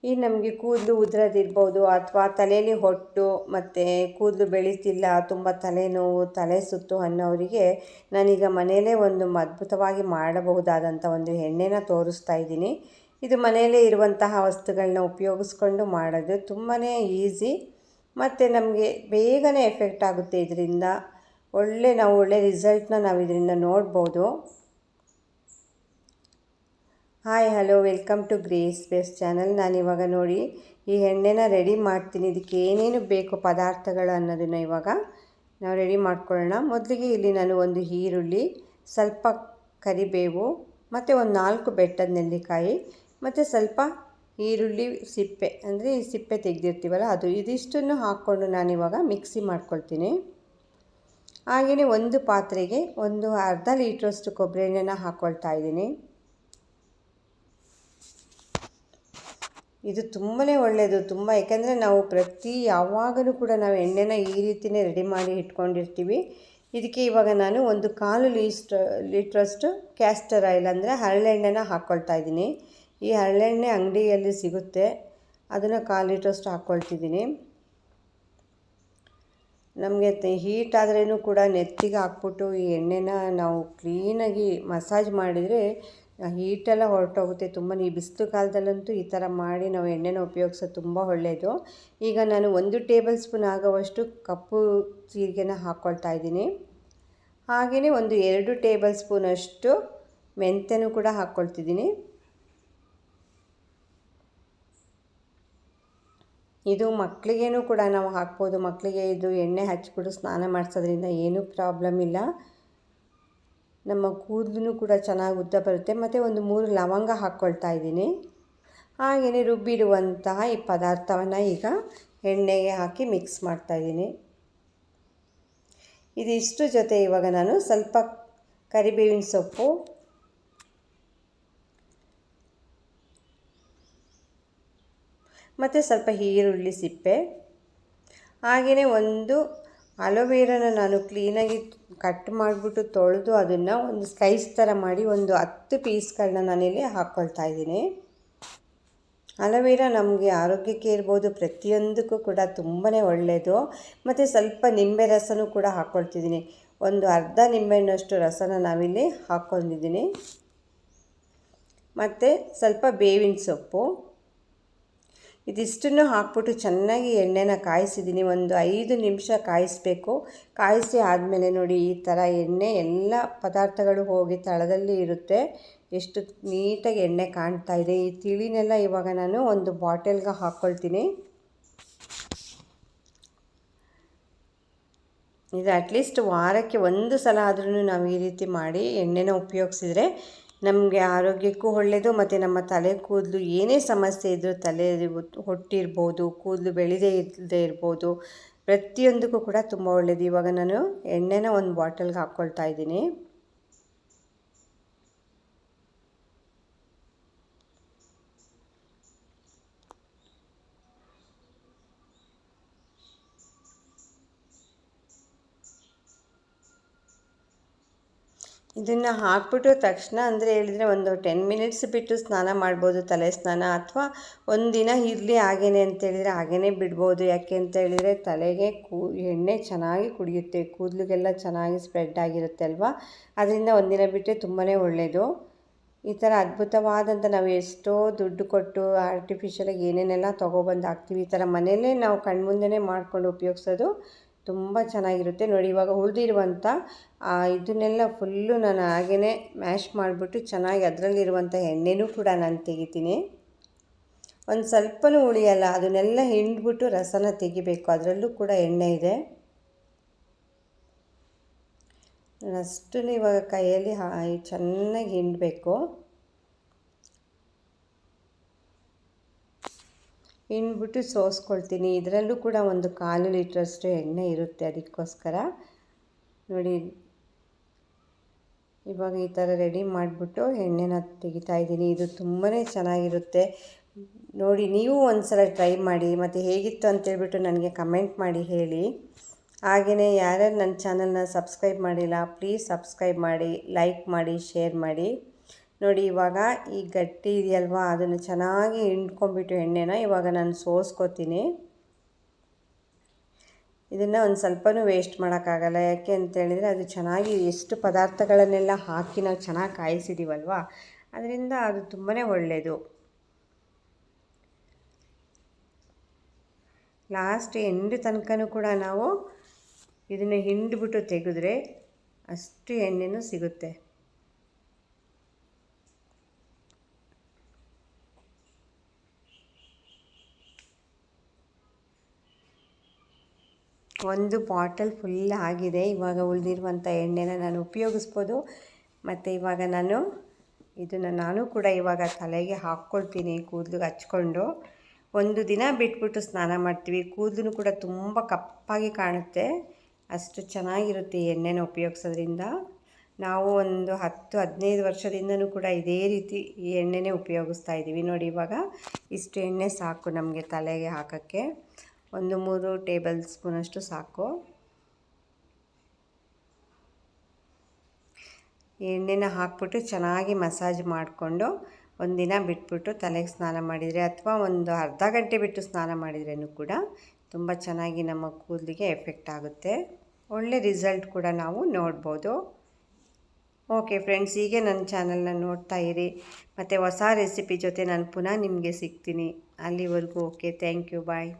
ಈ ನಮಗೆ ಕೂದಲು ಉದುರೋದಿರ್ಬೋದು ಅಥವಾ ತಲೆಯಲ್ಲಿ ಹೊಟ್ಟು ಮತ್ತು ಕೂದಲು ಬೆಳೀತಿಲ್ಲ, ತುಂಬ ತಲೆನೋವು, ತಲೆ ಸುತ್ತು ಅನ್ನೋರಿಗೆ ನಾನೀಗ ಮನೆಯಲ್ಲೇ ಒಂದು ಅದ್ಭುತವಾಗಿ ಮಾಡಬಹುದಾದಂಥ ಒಂದು ಎಣ್ಣೆನ ತೋರಿಸ್ತಾ ಇದ್ದೀನಿ. ಇದು ಮನೆಯಲ್ಲೇ ಇರುವಂತಹ ವಸ್ತುಗಳನ್ನ ಉಪಯೋಗಿಸ್ಕೊಂಡು ಮಾಡೋದು ತುಂಬಾ ಈಸಿ ಮತ್ತು ನಮಗೆ ಬೇಗನೆ ಎಫೆಕ್ಟ್ ಆಗುತ್ತೆ. ಇದರಿಂದ ಒಳ್ಳೆ ರಿಸಲ್ಟ್ನ ನಾವು ಇದರಿಂದ ನೋಡ್ಬೋದು. Hi hello welcome to Grace Base channel. ನಾನಿವಾಗ ನೋಡಿ ಈ ಎಣ್ಣೆನ ರೆಡಿ ಮಾಡ್ತೀನಿ. ಇದಕ್ಕೆ ಏನೇನು ಬೇಕು ಪದಾರ್ಥಗಳು ಅನ್ನೋದನ್ನು ಇವಾಗ ನಾವು ರೆಡಿ ಮಾಡ್ಕೊಳ್ಳೋಣ. ಮೊದಲಿಗೆ ಇಲ್ಲಿ ನಾನು ಒಂದು ಈರುಳ್ಳಿ, ಸ್ವಲ್ಪ ಕರಿಬೇವು ಮತ್ತು ಒಂದು 4 ಬೆಟ್ಟದ ನೆಲ್ಲಿಕಾಯಿ ಮತ್ತು ಸ್ವಲ್ಪ ಈರುಳ್ಳಿ ಸಿಪ್ಪೆ, ಅಂದರೆ ಈ ಸಿಪ್ಪೆ ತೆಗೆದಿರ್ತೀವಲ್ಲ ಅದು, ಇದಿಷ್ಟನ್ನು ಹಾಕ್ಕೊಂಡು ನಾನಿವಾಗ ಮಿಕ್ಸಿ ಮಾಡ್ಕೊಳ್ತೀನಿ. ಹಾಗೆಯೇ ಒಂದು ಪಾತ್ರೆಗೆ ಒಂದು ಅರ್ಧ ಲೀಟ್ರಷ್ಟು ಕೊಬ್ಬರಿ ಎಣ್ಣೆನ ಹಾಕ್ಕೊಳ್ತಾ ಇದ್ದೀನಿ. ಇದು ತುಂಬಾ ಒಳ್ಳೆಯದು, ಯಾಕೆಂದರೆ ನಾವು ಯಾವಾಗಲೂ ಕೂಡ ನಾವು ಎಣ್ಣೆನ ಈ ರೀತಿಯೇ ರೆಡಿ ಮಾಡಿ ಇಟ್ಕೊಂಡಿರ್ತೀವಿ. ಇದಕ್ಕೆ ಇವಾಗ ನಾನು ಒಂದು 1/4 ಲೀಟ್ರಷ್ಟು ಕ್ಯಾಸ್ಟರ್ ಆಯಿಲ್ ಅಂದರೆ ಹರಳೆಣ್ಣೆನ ಹಾಕ್ಕೊಳ್ತಾ ಇದ್ದೀನಿ. ಈ ಹರಳೆಣ್ಣೆ ಅಂಗಡಿಯಲ್ಲಿ ಸಿಗುತ್ತೆ, ಅದನ್ನು 1/4 ಲೀಟ್ರಷ್ಟು ಹಾಕ್ಕೊಳ್ತಿದ್ದೀನಿ. ನಮಗೆ ಹೀಟ್ ಆದ್ರೂ ಕೂಡ ನೆತ್ತಿಗೆ ಹಾಕ್ಬಿಟ್ಟು ಈ ಎಣ್ಣೆನ ನಾವು ಕ್ಲೀನಾಗಿ ಮಸಾಜ್ ಮಾಡಿದರೆ ಹೀಟೆಲ್ಲ ಹೊರಟೋಗುತ್ತೆ. ಈ ಬಿಸಿಲು ಕಾಲದಲ್ಲಂತೂ ಈ ಥರ ಮಾಡಿ ನಾವು ಎಣ್ಣೆನ ಉಪಯೋಗಿಸೋದು ತುಂಬ ಒಳ್ಳೆಯದು. ಈಗ ನಾನು 1 ಟೇಬಲ್ ಸ್ಪೂನ್ ಆಗುವಷ್ಟು ಕಪ್ಪು ಜೀರಿಗೆನ ಹಾಕ್ಕೊಳ್ತಾ ಇದ್ದೀನಿ. ಹಾಗೆಯೇ ಒಂದು 2 ಟೇಬಲ್ ಸ್ಪೂನಷ್ಟು ಮೆಂತ್ಯನೂ ಕೂಡ ಹಾಕ್ಕೊಳ್ತಿದ್ದೀನಿ. ಇದು ಮಕ್ಕಳಿಗೇನೂ ಕೂಡ ನಾವು ಹಾಕ್ಬೋದು. ಮಕ್ಕಳಿಗೆ ಇದು ಎಣ್ಣೆ ಹಚ್ಬಿಟ್ಟು ಸ್ನಾನ ಮಾಡಿಸೋದ್ರಿಂದ ಏನೂ ಪ್ರಾಬ್ಲಮ್ ಇಲ್ಲ. ನಮ್ಮ ಕೂದಲು ಕೂಡ ಚೆನ್ನಾಗಿ ಉದ್ದ ಬರುತ್ತೆ. ಮತ್ತು ಒಂದು 3 ಲವಂಗ ಹಾಕ್ಕೊಳ್ತಾ ಇದ್ದೀನಿ. ಹಾಗೆಯೇ ರುಬ್ಬಿರುವಂತಹ ಈ ಪದಾರ್ಥವನ್ನು ಈಗ ಎಣ್ಣೆಗೆ ಹಾಕಿ ಮಿಕ್ಸ್ ಮಾಡ್ತಾಯಿದ್ದೀನಿ. ಇದಿಷ್ಟು ಜೊತೆ ಇವಾಗ ನಾನು ಸ್ವಲ್ಪ ಕರಿಬೇವಿನ ಸೊಪ್ಪು ಮತ್ತು ಸ್ವಲ್ಪ ಈರುಳ್ಳಿ ಸಿಪ್ಪೆ, ಹಾಗೆಯೇ ಒಂದು ಅಲೋವೆರಾನ ನಾನು ಕ್ಲೀನಾಗಿ ಕಟ್ ಮಾಡಿಬಿಟ್ಟು ತೊಳೆದು ಅದನ್ನು ಒಂದು ಸ್ಲೈಸ್ ಥರ ಮಾಡಿ ಒಂದು 10 ಪೀಸ್ಗಳನ್ನ ನಾನಿಲ್ಲಿ ಹಾಕ್ಕೊಳ್ತಾ ಇದ್ದೀನಿ. ಅಲೋವೆರಾ ನಮಗೆ ಆರೋಗ್ಯಕ್ಕೆ ಇರ್ಬೋದು, ಪ್ರತಿಯೊಂದಕ್ಕೂ ಕೂಡ ತುಂಬಾ ಒಳ್ಳೆಯದು. ಮತ್ತು ಸ್ವಲ್ಪ ನಿಂಬೆ ರಸನೂ ಕೂಡ ಹಾಕ್ಕೊಳ್ತಿದ್ದೀನಿ. ಒಂದು ಅರ್ಧ ನಿಂಬೆಹಣ್ಣಷ್ಟು ರಸನ ನಾವಿಲ್ಲಿ ಹಾಕ್ಕೊಂಡಿದ್ದೀನಿ. ಮತ್ತು ಸ್ವಲ್ಪ ಬೇವಿನ ಸೊಪ್ಪು, ಇದಿಷ್ಟನ್ನು ಹಾಕ್ಬಿಟ್ಟು ಚೆನ್ನಾಗಿ ಎಣ್ಣೆನ ಕಾಯಿಸಿದ್ದೀನಿ. ಒಂದು 5 ನಿಮಿಷ ಕಾಯಿಸಬೇಕು. ಕಾಯಿಸಿ ಆದಮೇಲೆ ನೋಡಿ ಈ ಥರ ಎಣ್ಣೆ ಎಲ್ಲ ಪದಾರ್ಥಗಳು ಹೋಗಿ ತಳದಲ್ಲಿ ಇರುತ್ತೆ. ಎಷ್ಟು ನೀಟಾಗಿ ಎಣ್ಣೆ ಕಾಣ್ತಾ ಇದೆ. ಈ ತಿಳಿನೆಲ್ಲ ಇವಾಗ ನಾನು ಒಂದು ಬಾಟಲ್ಗೆ ಹಾಕ್ಕೊಳ್ತೀನಿ. ಇದು ಅಟ್ಲೀಸ್ಟ್ ವಾರಕ್ಕೆ 1 ಸಲ ಆದ್ರೂ ನಾವು ಈ ರೀತಿ ಮಾಡಿ ಎಣ್ಣೆನ ಉಪಯೋಗಿಸಿದ್ರೆ ನಮಗೆ ಆರೋಗ್ಯಕ್ಕೂ ಒಳ್ಳೆಯದು. ಮತ್ತು ನಮ್ಮ ತಲೆ ಕೂದಲು ಏನೇ ಸಮಸ್ಯೆ ಇದ್ದರೂ, ತಲೆ ಹೊಟ್ಟಿರ್ಬೋದು, ಕೂದಲು ಇಲ್ಲದೆ ಇರ್ಬೋದು, ಪ್ರತಿಯೊಂದಕ್ಕೂ ಕೂಡ ತುಂಬ ಒಳ್ಳೆಯದು. ಇವಾಗ ನಾನು ಎಣ್ಣೆನ ಒಂದು ಬಾಟಲ್ಗೆ ಹಾಕ್ಕೊಳ್ತಾ ಇದ್ದೀನಿ. ಇದನ್ನು ಹಾಕ್ಬಿಟ್ಟು ತಕ್ಷಣ ಅಂದರೆ ಹೇಳಿದರೆ ಒಂದು 10 ಮಿನಿಟ್ಸ್ ಬಿಟ್ಟು ಸ್ನಾನ ಮಾಡ್ಬೋದು, ತಲೆ ಸ್ನಾನ. ಅಥವಾ ಒಂದಿನ ಇರಲಿ ಹಾಗೇನೆ ಅಂತೇಳಿದರೆ ಹಾಗೇ ಬಿಡ್ಬೋದು. ಯಾಕೆ ಅಂತ ಹೇಳಿದರೆ ತಲೆಗೆ ಎಣ್ಣೆ ಚೆನ್ನಾಗಿ ಕುಡಿಯುತ್ತೆ, ಕೂದಲಿಗೆಲ್ಲ ಚೆನ್ನಾಗಿ ಸ್ಪ್ರೆಡ್ ಆಗಿರುತ್ತೆ ಅಲ್ವಾ. ಅದರಿಂದ ಒಂದಿನ ಬಿಟ್ಟರೆ ತುಂಬಾ ಒಳ್ಳೆಯದು. ಈ ಥರ ಅದ್ಭುತವಾದಂಥ ನಾವು ಎಷ್ಟೋ ದುಡ್ಡು ಕೊಟ್ಟು ಆರ್ಟಿಫಿಷಿಯಲಾಗಿ ಏನೇನೆಲ್ಲ ತೊಗೊಬಂದು ಹಾಕ್ತೀವಿ. ಈ ಥರ ಮನೆಯಲ್ಲೇ ನಾವು ಕಣ್ಮುಂದೆನೇ ಮಾಡ್ಕೊಂಡು ಉಪಯೋಗಿಸೋದು ತುಂಬ ಚೆನ್ನಾಗಿರುತ್ತೆ. ನೋಡಿ ಇವಾಗ ಉಳಿದಿರುವಂಥ ಇದನ್ನೆಲ್ಲ ಫುಲ್ಲು ನಾನು ಹಾಗೇ ಮ್ಯಾಶ್ ಮಾಡಿಬಿಟ್ಟು ಚೆನ್ನಾಗಿ ಅದರಲ್ಲಿರುವಂಥ ಎಣ್ಣೆನೂ ಕೂಡ ನಾನು ತೆಗಿತೀನಿ. ಒಂದು ಸ್ವಲ್ಪನೂ ಉಳಿಯಲ್ಲ, ಅದನ್ನೆಲ್ಲ ಹಿಂಡ್ಬಿಟ್ಟು ರಸನ ತೆಗಿಬೇಕು. ಅದರಲ್ಲೂ ಕೂಡ ಎಣ್ಣೆ ಇದೆ. ಅಷ್ಟೂ ಇವಾಗ ಕೈಯಲ್ಲಿ ಚೆನ್ನಾಗಿ ಹಿಂಡಬೇಕು. ಹಿಂಡ್ಬಿಟ್ಟು ಸೋಸ್ಕೊಳ್ತೀನಿ. ಇದರಲ್ಲೂ ಕೂಡ ಒಂದು 1/4 ಲೀಟ್ರಷ್ಟು ಎಣ್ಣೆ ಇರುತ್ತೆ. ಅದಕ್ಕೋಸ್ಕರ ನೋಡಿ ಇವಾಗ ಈ ಥರ ರೆಡಿ ಮಾಡಿಬಿಟ್ಟು ಎಣ್ಣೆನ ತೆಗಿತಾ ಇದ್ದೀನಿ. ಇದು ತುಂಬಾ ಚೆನ್ನಾಗಿರುತ್ತೆ. ನೋಡಿ ನೀವು ಒಂದು ಸಲ ಟ್ರೈ ಮಾಡಿ, ಮತ್ತು ಹೇಗಿತ್ತು ಅಂತೇಳ್ಬಿಟ್ಟು ನನಗೆ ಕಮೆಂಟ್ ಮಾಡಿ ಹೇಳಿ. ಹಾಗೆಯೇ ಯಾರ್ಯಾರು ನನ್ನ ಚಾನಲ್ನ ಸಬ್ಸ್ಕ್ರೈಬ್ ಮಾಡಿಲ್ಲ ಪ್ಲೀಸ್ ಸಬ್ಸ್ಕ್ರೈಬ್ ಮಾಡಿ, ಲೈಕ್ ಮಾಡಿ, ಶೇರ್ ಮಾಡಿ. ನೋಡಿ ಇವಾಗ ಈ ಗಟ್ಟಿ ಇದೆಯಲ್ವಾ, ಅದನ್ನು ಚೆನ್ನಾಗಿ ಹಿಂಡ್ಕೊಂಬಿಟ್ಟು ಎಣ್ಣೆನ ಇವಾಗ ನಾನು ಸೋಸ್ಕೋತೀನಿ. ಇದನ್ನು ಒಂದು ಸ್ವಲ್ಪನೂ ವೇಸ್ಟ್ ಮಾಡೋಕ್ಕಾಗಲ್ಲ. ಯಾಕೆ ಅಂತೇಳಿದರೆ ಅದು ಚೆನ್ನಾಗಿ ಎಷ್ಟು ಪದಾರ್ಥಗಳನ್ನೆಲ್ಲ ಹಾಕಿ ನಾವು ಚೆನ್ನಾಗಿ ಕಾಯಿಸಿದ್ದೀವಲ್ವ, ಅದರಿಂದ ಅದು ತುಂಬಾ ಒಳ್ಳೆಯದು. ಲಾಸ್ಟ್ ಎಂಡ್ ತನಕನೂ ಕೂಡ ನಾವು ಇದನ್ನು ಹಿಂಡ್ಬಿಟ್ಟು ತೆಗೆದ್ರೆ ಅಷ್ಟು ಎಣ್ಣೆನೂ ಸಿಗುತ್ತೆ. ಒಂದು ಬಾಟಲ್ ಫುಲ್ ಆಗಿದೆ. ಇವಾಗ ಉಳಿದಿರುವಂಥ ಎಣ್ಣೆನ ನಾನು ಉಪಯೋಗಿಸ್ಬೋದು. ಮತ್ತು ಇವಾಗ ನಾನು ಕೂಡ ಇವಾಗ ತಲೆಗೆ ಹಾಕ್ಕೊಳ್ತೀನಿ, ಕೂದಲಿಗೆ ಹಚ್ಕೊಂಡು. ಒಂದು ದಿನ ಬಿಟ್ಬಿಟ್ಟು ಸ್ನಾನ ಮಾಡ್ತೀವಿ, ಕೂದಲು ಕೂಡ ತುಂಬ ಕಪ್ಪಾಗಿ ಕಾಣುತ್ತೆ. ಅಷ್ಟು ಚೆನ್ನಾಗಿರುತ್ತೆ ಈ ಎಣ್ಣೆನ ಉಪಯೋಗಿಸೋದ್ರಿಂದ. ನಾವು ಒಂದು 10-15 ವರ್ಷದಿಂದನೂ ಕೂಡ ಇದೇ ರೀತಿ ಈ ಎಣ್ಣೆನೇ ಉಪಯೋಗಿಸ್ತಾ ಇದ್ದೀವಿ. ನೋಡಿ ಇವಾಗ ಇಷ್ಟು ಎಣ್ಣೆ ಸಾಕು ನಮಗೆ ತಲೆಗೆ ಹಾಕೋಕ್ಕೆ. ಒಂದು 3 ಟೇಬಲ್ ಸ್ಪೂನಷ್ಟು ಸಾಕು. ಎಣ್ಣೆನ ಹಾಕ್ಬಿಟ್ಟು ಚೆನ್ನಾಗಿ ಮಸಾಜ್ ಮಾಡಿಕೊಂಡು ಒಂದಿನ ಬಿಟ್ಬಿಟ್ಟು ತಲೆಗೆ ಸ್ನಾನ ಮಾಡಿದರೆ ಅಥವಾ ಒಂದು ಅರ್ಧ ಗಂಟೆ ಬಿಟ್ಟು ಸ್ನಾನ ಮಾಡಿದ್ರೂ ಕೂಡ ತುಂಬ ಚೆನ್ನಾಗಿ ನಮ್ಮ ಕೂದಲಿಗೆ ಎಫೆಕ್ಟ್ ಆಗುತ್ತೆ. ಒಳ್ಳೆ ರಿಸಲ್ಟ್ ಕೂಡ ನಾವು ನೋಡ್ಬೋದು. ಓಕೆ ಫ್ರೆಂಡ್ಸ್, ಹೀಗೆ ನನ್ನ ಚಾನಲ್ನ ನೋಡ್ತಾ ಇರಿ. ಮತ್ತು ಹೊಸ ರೆಸಿಪಿ ಜೊತೆ ನಾನು ಪುನಃ ನಿಮಗೆ ಸಿಗ್ತೀನಿ. ಅಲ್ಲಿವರೆಗೂ ಓಕೆ, ಥ್ಯಾಂಕ್ ಯು, ಬಾಯ್.